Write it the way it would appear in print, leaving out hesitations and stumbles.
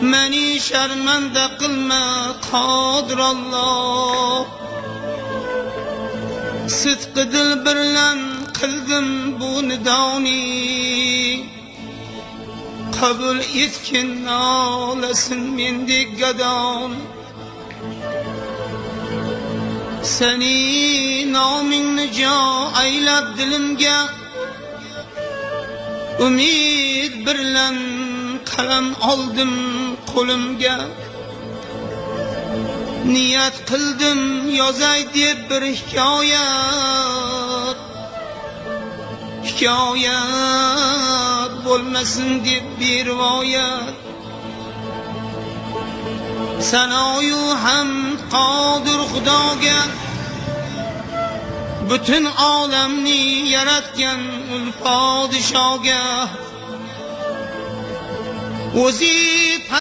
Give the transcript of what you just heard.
meni sharmanda qilma qodir Alloh. Sidqi dil bilan qildim bu nidoni, qabul etgin nolasin mendek gadon. Seni nomingni jo aylab dilimga, umid bilan qalam oldim qo'limga. Niyat qildim yozay deb bir hikoyat, hikoyat bo'lmasin deb bir rivoyat. Sanoyu hamd qodir Xudoga, butun olamni yaratgan ul podshoga. O'zi